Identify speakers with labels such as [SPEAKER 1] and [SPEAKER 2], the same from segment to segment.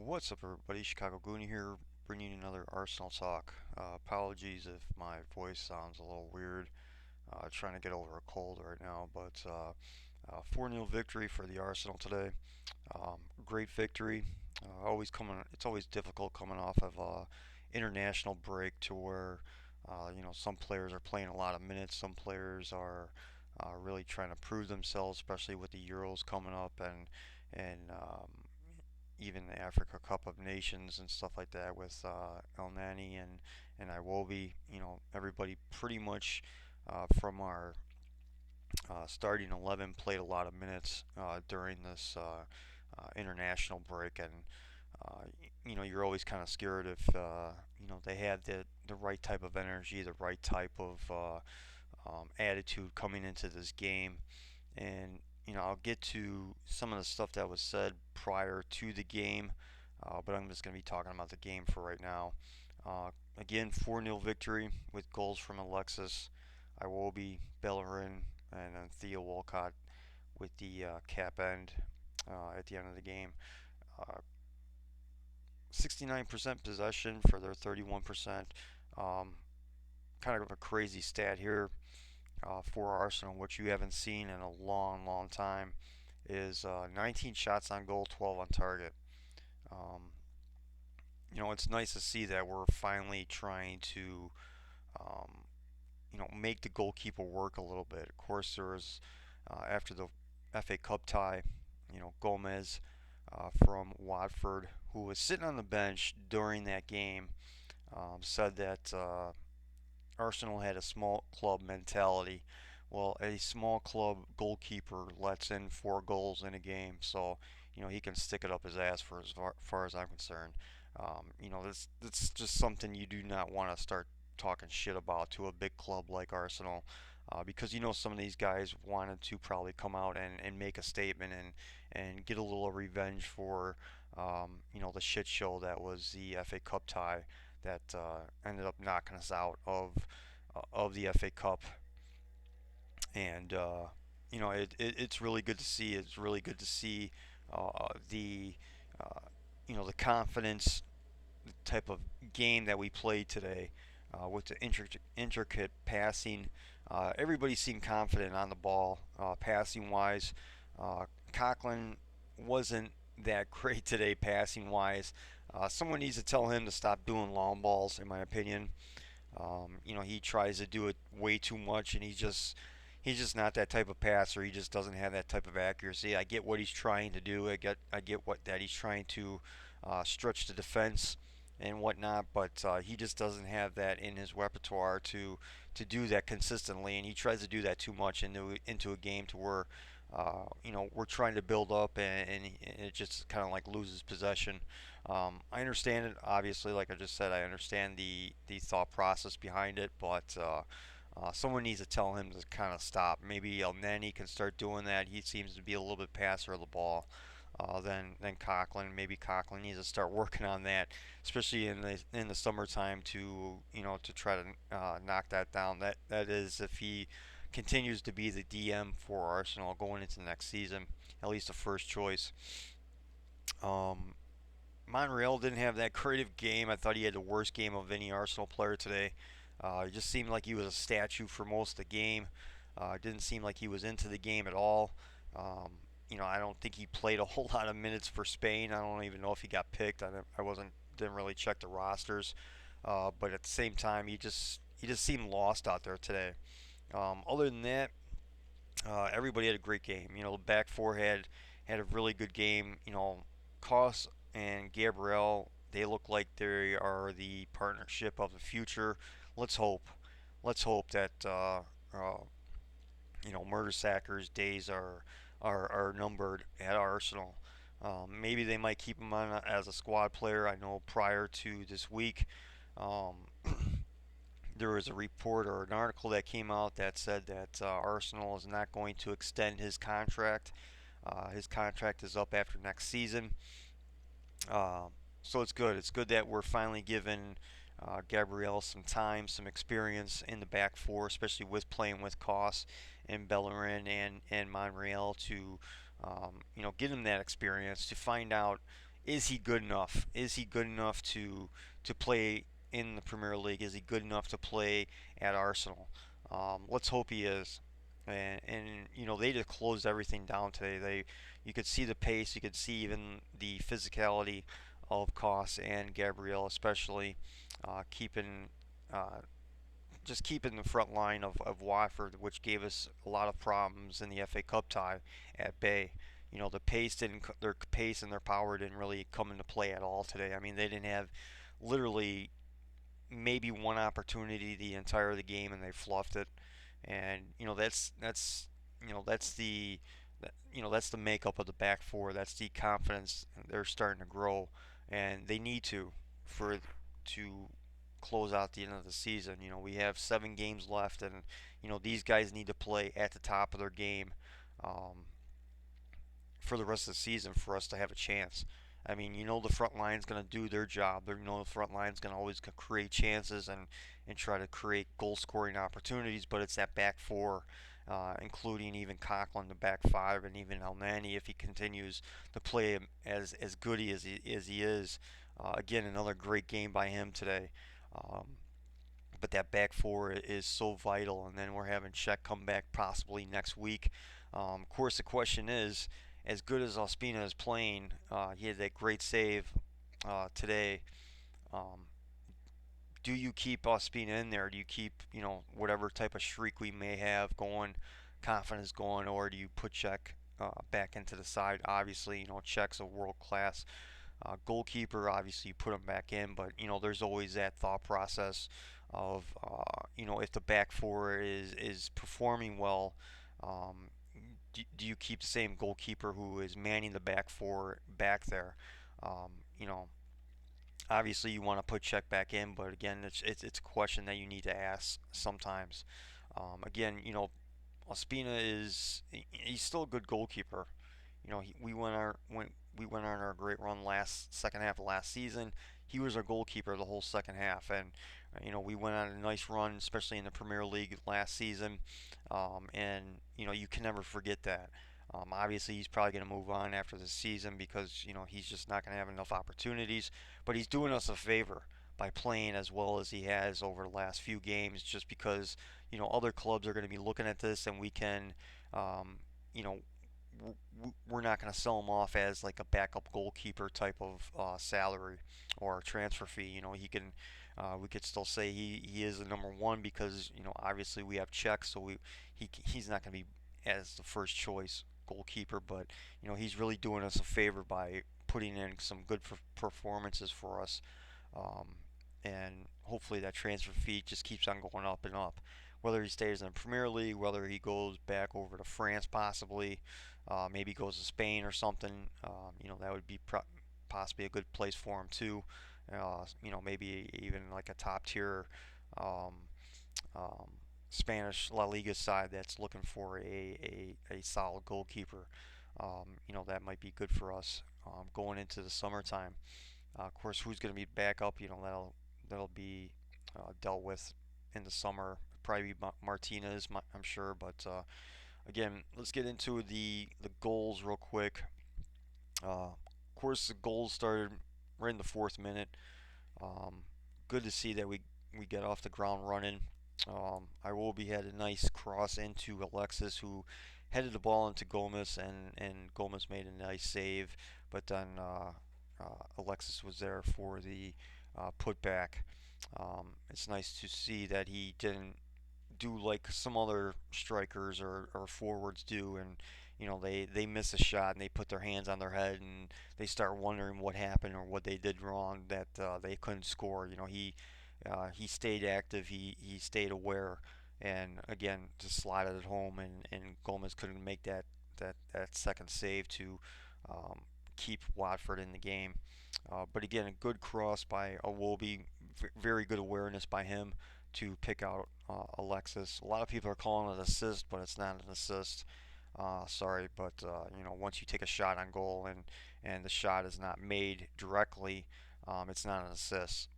[SPEAKER 1] What's up, everybody? Chicago Goonie here, bringing you another Arsenal talk. Apologies if my voice sounds a little weird. Trying to get over a cold right now, but 4-0 victory for the Arsenal today. Great victory. It's always difficult coming off of a international break to where some players are playing a lot of minutes. Some players are really trying to prove themselves, especially with the Euros coming up and even the Africa Cup of Nations and stuff like that with El Nani and Iwobi. Everybody pretty much from our starting 11 played a lot of minutes during this international break, and uh, you're always kind of scared if they have the right type of energy, the right type of attitude coming into this game. And I'll get to some of the stuff that was said prior to the game, but I'm just going to be talking about the game for right now. Again, 4-0 victory with goals from Alexis, Iwobi, Bellerin, and then Theo Walcott with the cap end at the end of the game. Uh, 69% possession for their 31%. Um, Kind of a crazy stat here for Arsenal, which you haven't seen in a long, long time, is 19 shots on goal, 12 on target. Um, it's nice to see that we're finally trying to, um, make the goalkeeper work a little bit. Of course, there was after the FA Cup tie, Gomes from Watford, who was sitting on the bench during that game, said that Arsenal had a small club mentality. Well, a small club goalkeeper lets in 4 goals in a game, so he can stick it up his ass for as far as I'm concerned. That's just something you do not want to start talking shit about to a big club like Arsenal, because some of these guys wanted to probably come out and make a statement and get a little revenge for the shit show that was the FA Cup tie that ended up knocking us out of the FA Cup. And it's really good to see. It's really good to see the the confidence type of game that we played today with the intricate passing. Everybody seemed confident on the ball, passing wise. Coughlin wasn't that great today, passing wise. Someone needs to tell him to stop doing long balls, in my opinion. He tries to do it way too much, and he's just not that type of passer. He just doesn't have that type of accuracy. I get what he's trying to do. I get what that he's trying to stretch the defense and whatnot, but he just doesn't have that in his repertoire to do that consistently, and he tries to do that too much into a game to where we're trying to build up and it just kind of like loses possession. I understand it, obviously, like I just said, I understand the thought process behind it, but someone needs to tell him to kind of stop. Maybe El Neni can start doing that. He seems to be a little bit passer of the ball. Than Coughlin. Maybe Coughlin needs to start working on that, especially in the summertime to try to knock that down. That is if he continues to be the DM for Arsenal going into next season, at least the first choice. Um, Monreal didn't have that creative game. I thought he had the worst game of any Arsenal player today. It just seemed like he was a statue for most of the game. It didn't seem like he was into the game at all. Um, I don't think he played a whole lot of minutes for Spain. I don't even know if he got picked. I wasn't didn't really check the rosters, but at the same time, he just seemed lost out there today. Other than that, everybody had a great game. The back four had a really good game. Koss and Gabriel, they look like they are the partnership of the future. Let's hope. Let's hope that Mertesacker's days are numbered at Arsenal. Maybe they might keep him on as a squad player. I know prior to this week, um, there was a report or an article that came out that said that Arsenal is not going to extend his contract. His contract is up after next season. Uh, so it's good. It's good that we're finally giving Gabriel some time, some experience in the back four, especially with playing with Koss and Bellerin and Monreal to, get him that experience to find out is he good enough? Is he good enough to play in the Premier League? Is he good enough to play at Arsenal? Let's hope he is. And you know they just closed everything down today. You could see the pace, you could see even the physicality of Koss and Gabriel, especially keeping uh, just keeping the front line of Watford, which gave us a lot of problems in the FA Cup tie at bay. You know, their pace and their power didn't really come into play at all today. I mean, they didn't have literally maybe one opportunity the entire of the game, and they fluffed it. And that's that's the makeup of the back four. That's the confidence they're starting to grow, and they need to close out the end of the season. You know, we have 7 games left, and these guys need to play at the top of their game um, for the rest of the season for us to have a chance. I mean, the front line's going to do their job. The front line's going to always create chances and try to create goal scoring opportunities, but it's that back four, including even Conklin, the back five, and even El Nani if he continues to play as good as he is. Again, another great game by him today. Um, but that back four is so vital. And then we're having Czech come back possibly next week. Of course, the question is, as good as Ospina is playing, he had that great save today. Um, do you keep Ospina in there? Do you keep whatever type of shriek we may have going, confidence going, or do you put Czech back into the side? Obviously, Czech's a world class goalkeeper. Obviously, you put him back in, but there's always that thought process of if the back four is performing well, um, do you keep the same goalkeeper who is manning the back four back there? Um, you know, Obviously you want to put Czech back in, but again, it's a question that you need to ask sometimes. Again, Ospina he's still a good goalkeeper. When we went on our great run last second half of last season. He was our goalkeeper the whole second half, and we went on a nice run, especially in the Premier League last season. And you can never forget that. Obviously, he's probably going to move on after the season because he's just not going to have enough opportunities. But he's doing us a favor by playing as well as he has over the last few games, just because other clubs are going to be looking at this, and we can, you know, we're not going to sell him off as like a backup goalkeeper type of salary or transfer fee. We could still say he is the number one because obviously we have checks, so he's not going to be as the first choice goalkeeper, but he's really doing us a favor by putting in some good performances for us, um, and hopefully that transfer fee just keeps on going up and up. Whether he stays in the Premier League, whether he goes back over to France, possibly, maybe goes to Spain or something. That would be possibly a good place for him too. Maybe even like a top tier um, um, Spanish La Liga side that's looking for a solid goalkeeper. That might be good for us going into the summertime. Of course, who's going to be back up? That'll be dealt with in the summer. Probably be Martinez, I'm sure. But again, let's get into the goals real quick. Of course, the goals started right in the fourth minute. Um, Good to see that we get off the ground running. Iwobi had a nice cross into Alexis, who headed the ball into Gomes, and Gomes made a nice save. But then Alexis was there for the putback. It's nice to see that he didn't do like some other strikers or forwards do, and they miss a shot and they put their hands on their head and they start wondering what happened or what they did wrong that they couldn't score. He stayed active, he stayed aware, and again just slided it home, and Gomez couldn't make that second save to um, keep Watford in the game. But again, a good cross by Awobi, very good awareness by him to pick out Alexis. A lot of people are calling it an assist, but it's not an assist. Sorry, but once you take a shot on goal and the shot is not made directly, it's not an assist.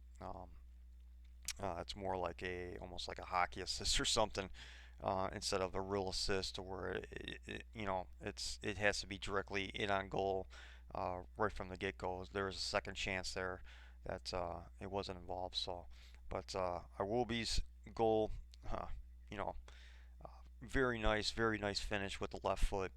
[SPEAKER 1] It's more like almost like a hockey assist or something, instead of a real assist, where it has to be directly in on goal. right from the get-go. There was a second chance there that it wasn't involved. So, but Iwobi's goal, uh, you know, very nice finish with the left foot.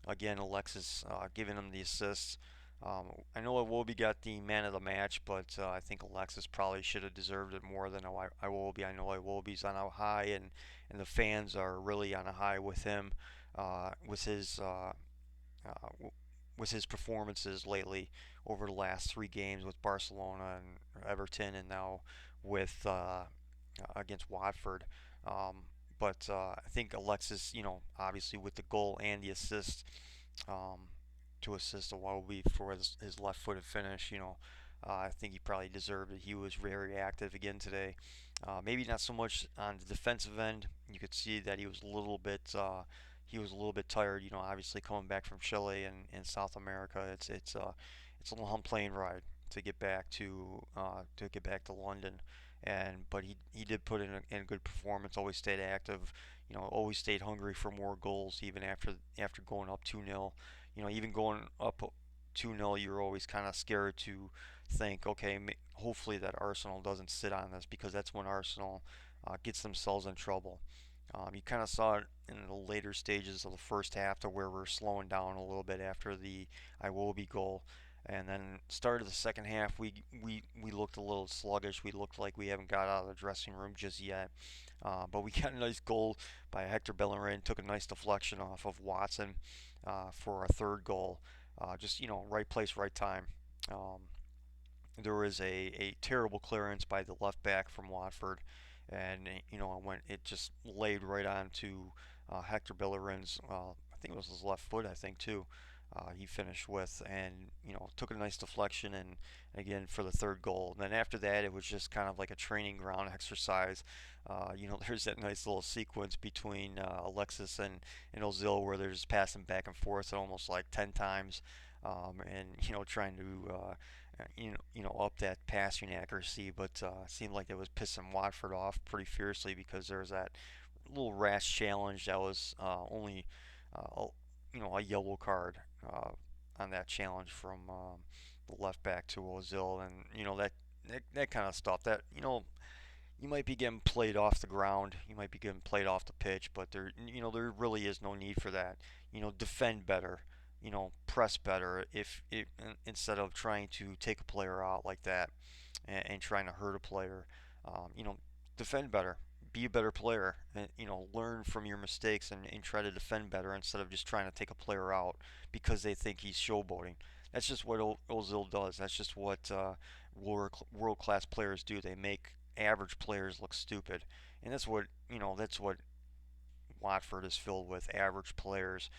[SPEAKER 1] Again, Alexis giving him the assist. I know Iwobi got the man of the match, but I think Alexis probably should have deserved it more than Iwobi. I know Iwobi's on a high, and the fans are really on a high with him, with uh, with his performances lately over the last three games with Barcelona and Everton, and now with against Watford. Um, but I think Alexis, obviously with the goal and the assist, um, to assist a Iwobi for his left-footed finish, I think he probably deserved it. He was very active again today. Maybe not so much on the defensive end. You could see that he was a little bit tired. Obviously coming back from Chile and South America, it's a long plane ride to get back to London. But he did put in a good performance. Always stayed active. Always stayed hungry for more goals even after going up 2-0. Even going up 2-0, you're always kind of scared to think, okay, hopefully that Arsenal doesn't sit on this, because that's when Arsenal gets themselves in trouble. You kind of saw it in the later stages of the first half, to where we're slowing down a little bit after the Iwobi goal. And then start of the second half, we looked a little sluggish. We looked like we haven't got out of the dressing room just yet. But we got a nice goal by Hector Bellerin. Took a nice deflection off of Watson for our third goal. Just right place, right time. Um, there was a terrible clearance by the left back from Watford, and it just laid right onto Hector Bellerin's. I think it was his left foot. I think too. He finished with, and took a nice deflection, and again for the third goal. And then after that, it was just kind of like a training ground exercise. There's that nice little sequence between Alexis and Ozil, where they're just passing back and forth almost like 10 times, and trying to up that passing accuracy. But it seemed like it was pissing Watford off pretty fiercely, because there was that little rash challenge that was only a yellow card on that challenge from the left back to Ozil, and that kind of stuff. That you might be getting played off the ground, you might be getting played off the pitch, but there really is no need for that. Defend better, press better, if instead of trying to take a player out like that, and trying to hurt a player. um, you know Defend better, be a better player, and learn from your mistakes, and try to defend better, instead of just trying to take a player out because they think he's showboating. That's just what Ozil does. That's just what world class players do. They make average players look stupid, and that's what Watford is filled with, average players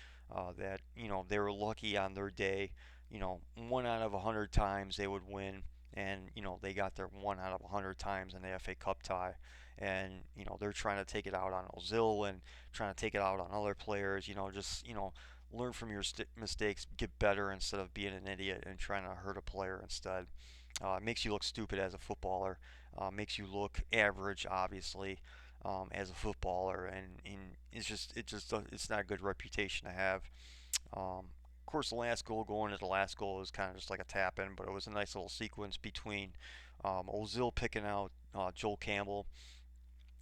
[SPEAKER 1] that they were lucky on their day. 1 out of 100 times they would win, and they got their 1 out of 100 times in the FA Cup tie, and they're trying to take it out on Ozil and trying to take it out on other players. Just learn from your mistakes, get better, instead of being an idiot and trying to hurt a player instead. It makes you look stupid as a footballer. Makes you look average, obviously, as a footballer, and it's not a good reputation to have. Of course, the last goal, going to the last goal, was kind of just like a tap in, but it was a nice little sequence between Ozil picking out Joel Campbell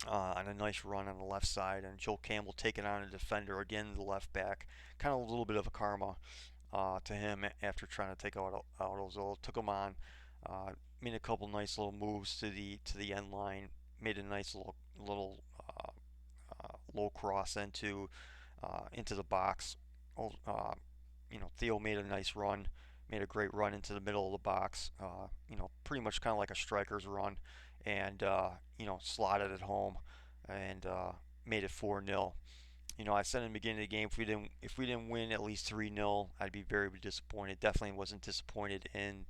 [SPEAKER 1] on a nice run on the left side, and Joel Campbell taking on a defender, again the left back. Kind of a little bit of a karma to him after trying to take out Ozil. Took him on, uh, made a couple nice little moves to the end line, made a nice little low cross into the box. Oh, Theo made a nice run, made a great run into the middle of the box. Pretty much kind of like a striker's run, and slotted it home, and made it 4-0. I said in the beginning of the game, if we didn't win at least 3-0, I'd be very disappointed. Definitely wasn't disappointed in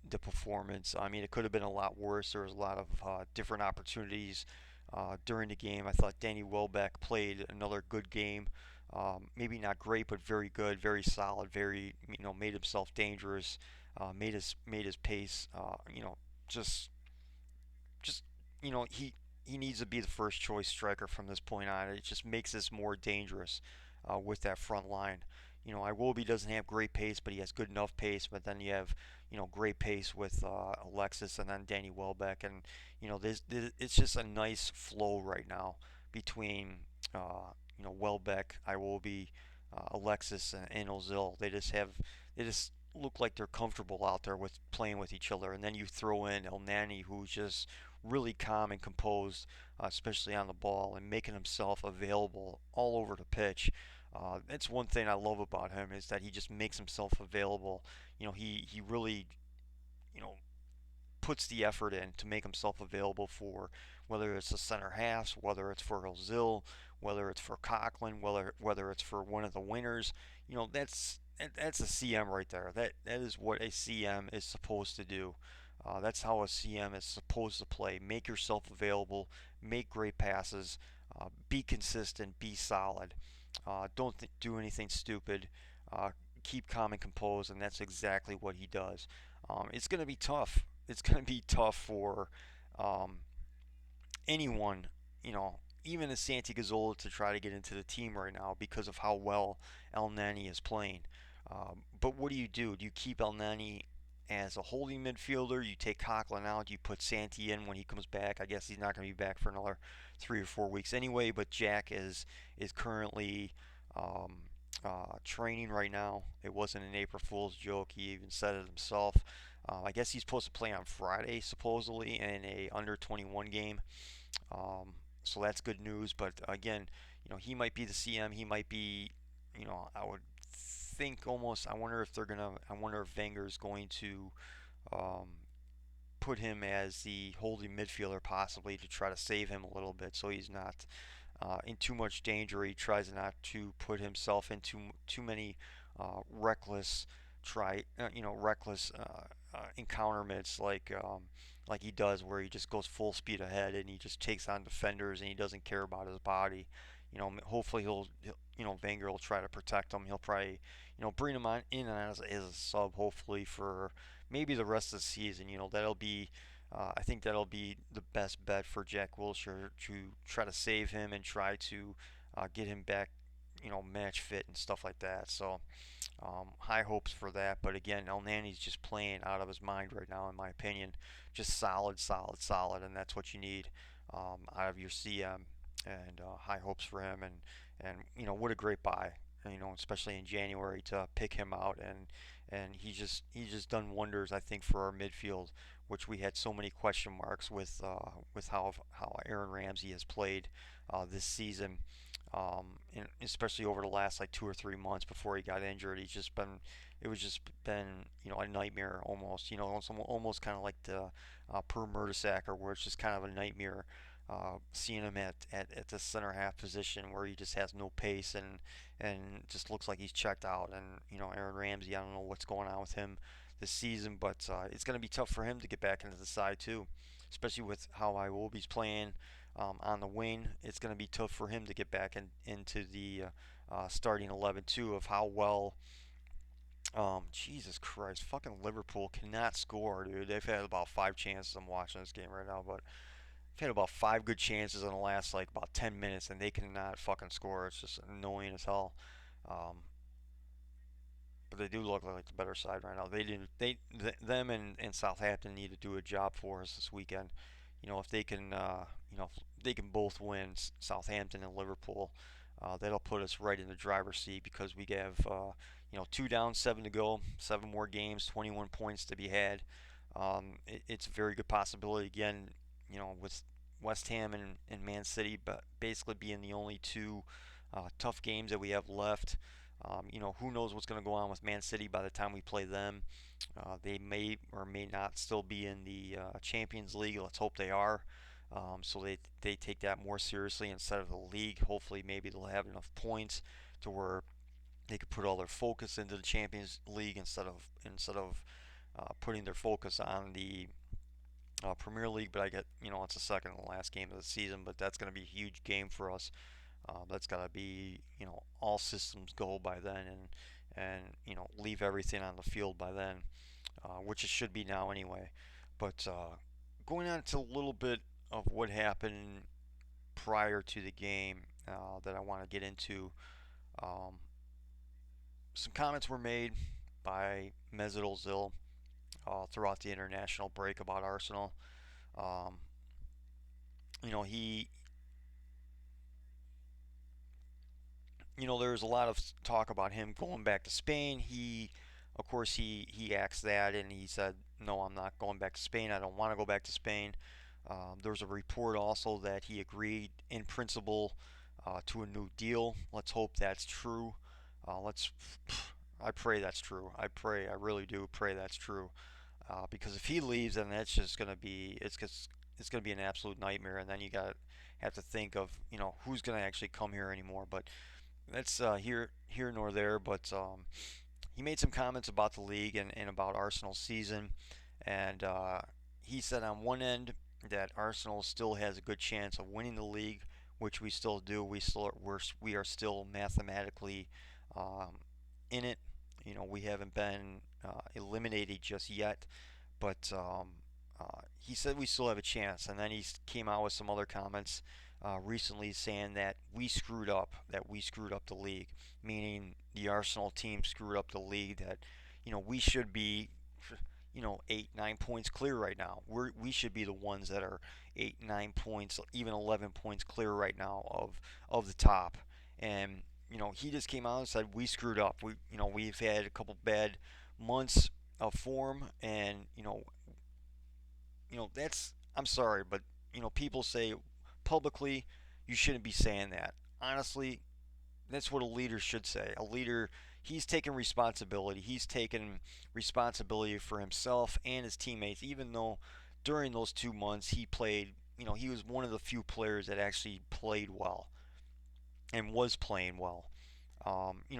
[SPEAKER 1] the performance. I mean, it could have been a lot worse. There was a lot of different opportunities during the game. I thought Danny Welbeck played another good game. Maybe not great, but very good, very solid, very made himself dangerous, made his pace. Just just he needs to be the first choice striker from this point on. It just makes this more dangerous with that front line. Iwobi doesn't have great pace, but he has good enough pace. But then you have, great pace with Alexis and then Danny Welbeck, and it's just a nice flow right now between Welbeck, Iwobi, Alexis, and Ozil. They just look like they're comfortable out there with playing with each other. And then you throw in El Nani, who's just really calm and composed, especially on the ball, and making himself available all over the pitch. That's one thing I love about him is that he just makes himself available. He really you know puts the effort in to make himself available for whether it's the center halves, whether it's for Ozil, whether it's for Coughlin, whether it's for one of the wingers. That's a CM right there. That is what a CM is supposed to do. That's how a CM is supposed to play. Make yourself available, make great passes, be consistent, be solid. Don't do anything stupid. Uh, Keep calm and composed, and that's exactly what he does. It's going to be tough. It's going to be tough for um, anyone, even a Santi Gazzola to try to get into the team right now because of how well El Nani is playing. But what do? Do you keep El Nani as a holding midfielder? You take Coughlin out. You put Santi in when he comes back. I guess he's not going to be back for another 3 or 4 weeks anyway. But Jack is currently training right now. It wasn't an April Fool's joke. He even said it himself. I guess he's supposed to play on Friday, supposedly, in a under 21 game. Um, so that's good news. But again, he might be the CM. He might be, I would think almost. I wonder if they're gonna. I wonder if Wenger's going to um, put him as the holding midfielder possibly to try to save him a little bit, so he's not in too much danger. He tries not to put himself into too many reckless reckless encounterments like he does, where he just goes full speed ahead and he just takes on defenders and he doesn't care about his body. Hopefully Wenger will try to protect him. He'll probably, bring him on in as a sub, hopefully for maybe the rest of the season. That'll be I think that'll be the best bet for Jack Wilshere to try to save him and try to get him back, match fit and stuff like that. So high hopes for that. But again, El Nani's just playing out of his mind right now, in my opinion. Just solid, solid, solid, and that's what you need out of your CM. And high hopes for him. And what a great buy. Especially in January to pick him out, and he's just done wonders, I think, for our midfield, which we had so many question marks with how Aaron Ramsey has played this season, and especially over the last like 2 or 3 months before he got injured. It was just been a nightmare almost. It's almost kind of like the Per Mertesacker, where it's just kind of a nightmare. Seeing him at the center half position where he just has no pace and just looks like he's checked out. And Aaron Ramsey, I don't know what's going on with him this season, but it's going to be tough for him to get back into the side too, especially with how Iwobi's playing on the wing. It's going to be tough for him to get back into the starting 11 too, of how well. Jesus Christ, fucking Liverpool cannot score, dude. They've had about 5 chances. I'm watching this game right now, but they've had about 5 good chances in the last like about 10 minutes, and they cannot fucking score. It's just annoying as hell. Um, but they do look like the better side right now. They didn't. Them and Southampton need to do a job for us this weekend. If they can, if they can both win, Southampton and Liverpool, that'll put us right in the driver's seat because we have, two down, 7 to go, 7 more games, 21 points to be had. It's a very good possibility again. With West Ham and Man City, but basically being the only two tough games that we have left. Who knows what's going to go on with Man City by the time we play them. They may or may not still be in the Champions League. Let's hope they are. So they take that more seriously instead of the league. Hopefully, maybe they'll have enough points to where they could put all their focus into the Champions League instead of putting their focus on the Premier League. But I get, it's the second and last game of the season, but that's going to be a huge game for us. That's got to be, all systems go by then, and leave everything on the field by then, which it should be now anyway. But going on to a little bit of what happened prior to the game that I want to get into. Um, some comments were made by Mesut Ozil throughout the international break about Arsenal. Um, you know, he, there's a lot of talk about him going back to Spain. Of course, he asked that, and he said, "No, I'm not going back to Spain. I don't want to go back to Spain." There's a report also that he agreed in principle to a new deal. Let's hope that's true. Let's. I pray that's true. I really do pray that's true. Because if he leaves, then that's just gonna be it's gonna be an absolute nightmare. And then you got have to think of who's gonna actually come here anymore. But that's here nor there. But he made some comments about the league and about Arsenal's season, and he said on one end that Arsenal still has a good chance of winning the league, which we still do. We are still mathematically um, in it. We haven't been eliminated just yet, but he said we still have a chance. And then he came out with some other comments recently saying that we screwed up the league, meaning the Arsenal team screwed up the league. That we should be 8, 9 points clear right now. We should be the ones that are 8, 9 points, even 11 points clear right now of the top. And he just came out and said we screwed up. We've had a couple bad months of form, and that's I'm sorry, but people say publicly you shouldn't be saying that. Honestly, that's what a leader should say. A leader, he's taking responsibility. He's taking responsibility for himself and his teammates, even though during those 2 months he played, he was one of the few players that actually played well and was playing well.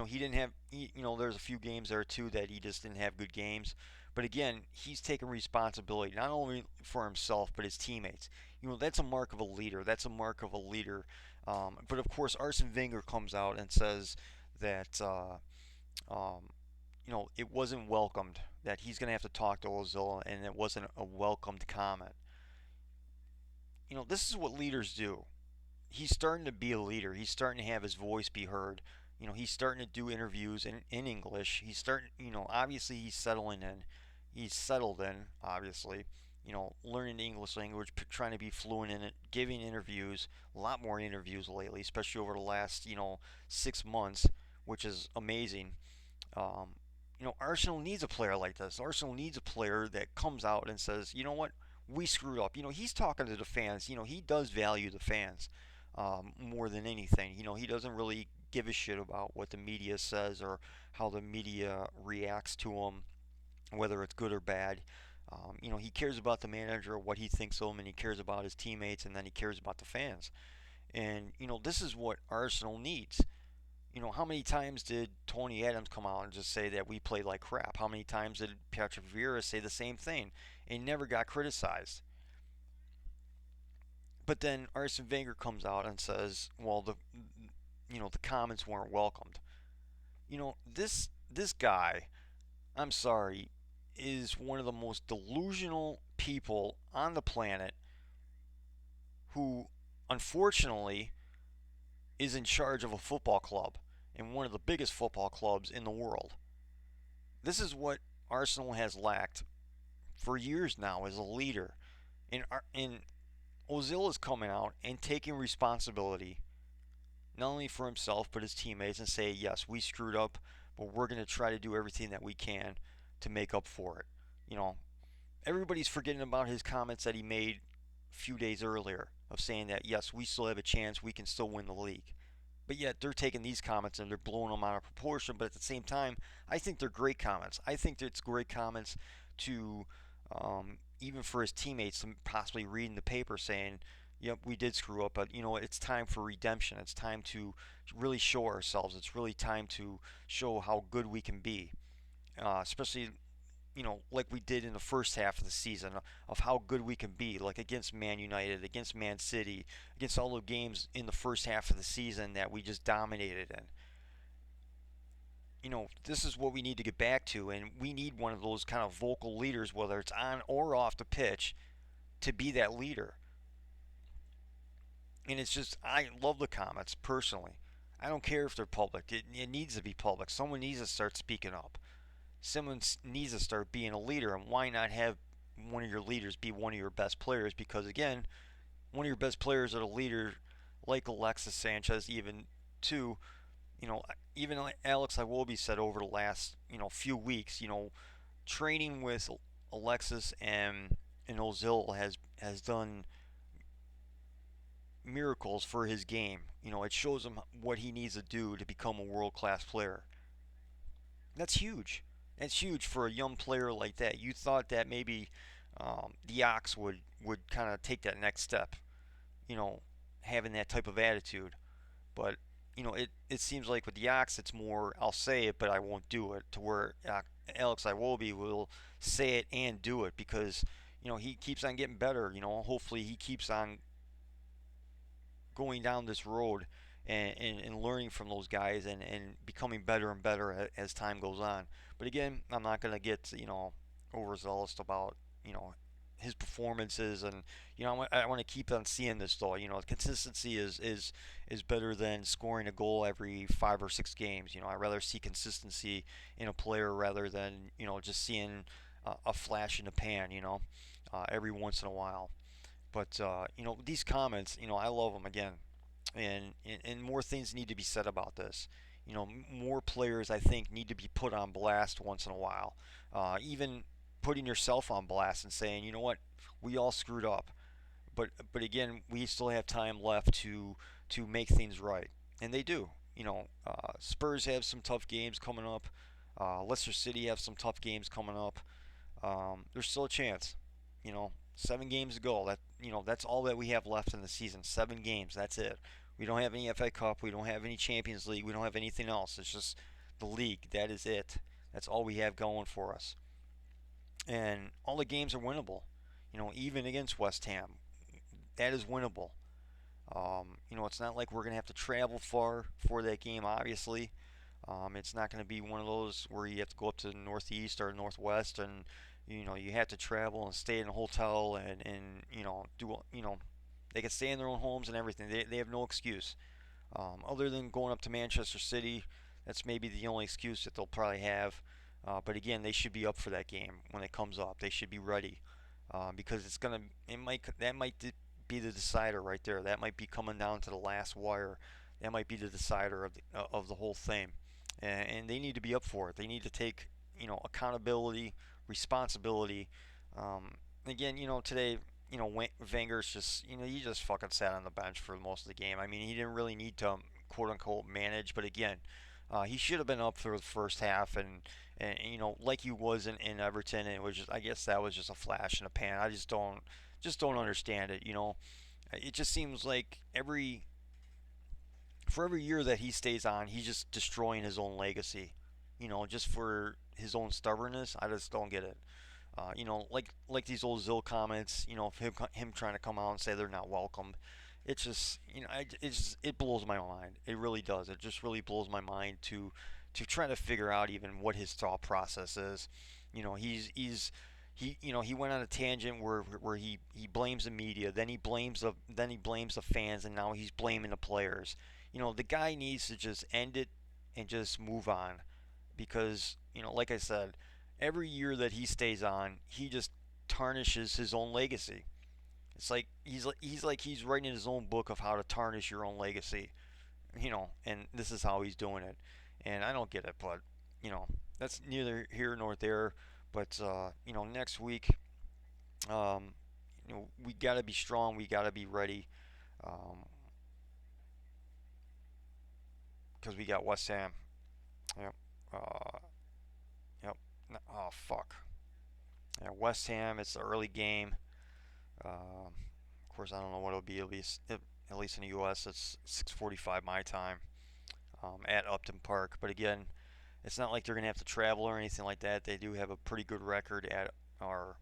[SPEAKER 1] He didn't have, there's a few games there too that he just didn't have good games. But again, he's taking responsibility not only for himself but his teammates. That's a mark of a leader. That's a mark of a leader. But of course, Arsene Wenger comes out and says that um, it wasn't welcomed. That he's going to have to talk to Ozil, and it wasn't a welcomed comment. This is what leaders do. He's starting to be a leader. He's starting to have his voice be heard. He's starting to do interviews in English. He's starting, obviously he's settling in. He's settled in, obviously. Learning the English language, trying to be fluent in it, giving interviews, a lot more interviews lately, especially over the last, 6 months, which is amazing. Um, Arsenal needs a player like this. Arsenal needs a player that comes out and says, you know what, we screwed up. He's talking to the fans. He does value the fans more than anything. He doesn't really give a shit about what the media says or how the media reacts to him, whether it's good or bad. He cares about the manager, what he thinks of him, and he cares about his teammates, and then he cares about the fans. And this is what Arsenal needs. How many times did Tony Adams come out and just say that we played like crap? How many times did Patrick Vieira say the same thing and never got criticized? But then Arsene Wenger comes out and says, "Well, the comments weren't welcomed." This guy, I'm sorry, is one of the most delusional people on the planet who, unfortunately, is in charge of a football club and one of the biggest football clubs in the world. This is what Arsenal has lacked for years now as a leader. And Ozil is coming out and taking responsibility not only for himself but his teammates and say, yes, we screwed up, but we're going to try to do everything that we can to make up for it. You know, Everybody's forgetting about his comments that he made a few days earlier of saying that, yes, we still have a chance, we can still win the league. But yet they're taking these comments and they're blowing them out of proportion. But at the same time, I think they're great comments. I think that it's great comments to even for his teammates to possibly read in the paper saying, "Yep, we did screw up, but it's time for redemption. It's time to really show ourselves. It's really time to show how good we can be, especially." Like we did in the first half of the season, of how good we can be, like against Man United, against Man City, against all the games in the first half of the season that we just dominated in. This is what we need to get back to, and we need one of those kind of vocal leaders, whether it's on or off the pitch, to be that leader. And it's just, I love the comments personally. I don't care if they're public. It needs to be public. Someone needs to start speaking up. Someone needs to start being a leader. And why not have one of your leaders be one of your best players? Because again, one of your best players are a leader like Alexis Sanchez, even too. You know, even like Alex Iwobi said over the last few weeks. Training with Alexis and Ozil has done miracles for his game. It shows him what he needs to do to become a world class player. That's huge. That's huge for a young player like that. You thought that maybe the Ox would kind of take that next step, you know, having that type of attitude. But it seems like with the Ox, it's more I'll say it, but I won't do it. To where Alex Iwobi will say it and do it because he keeps on getting better. Hopefully he keeps on going down this road and learning from those guys and becoming better and better as time goes on. But again, I'm not going to get, overzealous about, you know, his performances and I want to keep on seeing this though. Consistency is better than scoring a goal every 5 or 6 games. I'd rather see consistency in a player rather than just seeing a flash in the pan. Every once in a while. But these comments, I love them again, and more things need to be said about this. More players I think need to be put on blast once in a while. Even putting yourself on blast and saying, you know what, we all screwed up, but again, we still have time left to make things right, and they do. Spurs have some tough games coming up. Leicester City have some tough games coming up. There's still a chance. 7 games to go. That's all that we have left in the season. 7 games. That's it. We don't have any FA Cup. We don't have any Champions League. We don't have anything else. It's just the league. That is it. That's all we have going for us. And all the games are winnable. Even against West Ham, that is winnable. It's not like we're gonna have to travel far for that game. Obviously, it's not going to be one of those where you have to go up to the northeast or northwest and you have to travel and stay in a hotel and do they can stay in their own homes and everything. They have no excuse other than going up to Manchester City. That's maybe the only excuse that they'll probably have. But again, they should be up for that game when it comes up. They should be ready because that might be the decider right there. That might be coming down to the last wire. That might be the decider of the whole thing, and they need to be up for it. They need to take accountability, responsibility. Again, today, Wenger's just he just fucking sat on the bench for most of the game. I mean, he didn't really need to quote unquote manage, but again, he should have been up for the first half and like he was in Everton. And it was just I guess that was just a flash in the pan. I just don't understand it. It just seems like for every year that he stays on, he's just destroying his own legacy. Just for his own stubbornness. I just don't get it. Like these old Zill comments. Him trying to come out and say they're not welcome. It's just it blows my mind. It really does. It just really blows my mind to try to figure out even what his thought process is. He went on a tangent where he blames the media, then he blames the fans, and now he's blaming the players. The guy needs to just end it and just move on because like I said, every year that he stays on, he just tarnishes his own legacy. It's like he's writing his own book of how to tarnish your own legacy. And this is how he's doing it, and I don't get it, but that's neither here nor there. But next week, um, we got to be strong. We got to be ready, um, because we got West Ham. Yep. Yep. Oh fuck. Yeah, West Ham. It's the early game. Of course, I don't know what it'll be. At least in the U.S. It's 6:45 my time at Upton Park. But again, it's not like they're gonna have to travel or anything like that. They do have a pretty good record at our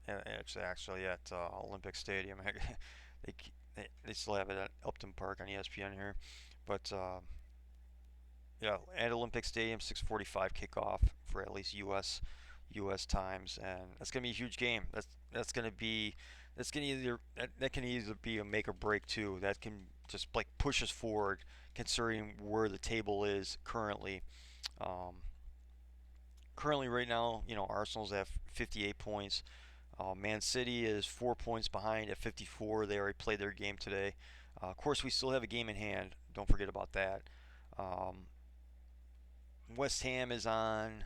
[SPEAKER 1] actually at Olympic Stadium. they, they still have it at Upton Park on ESPN here, but yeah, at Olympic Stadium, 6:45 kickoff for at least U.S. U.S. times, and that's gonna be a huge game. That's gonna either that can either be a make or break too. That can just like push us forward, considering where the table is currently. Um, Currently, right now, Arsenal's at 58 points. Man City is 4 points behind at 54. They already played their game today. Of course, we still have a game in hand. Don't forget about that. Um, West Ham is on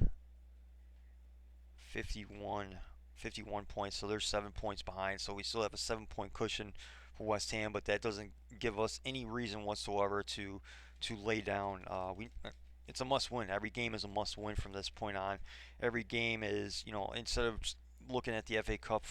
[SPEAKER 1] 51, 51 points, so they're 7 points behind. So we still have a 7 point cushion for West Ham, but that doesn't give us any reason whatsoever to lay down. It's a must win. Every game is a must win from this point on. Every game is, instead of looking at the FA Cup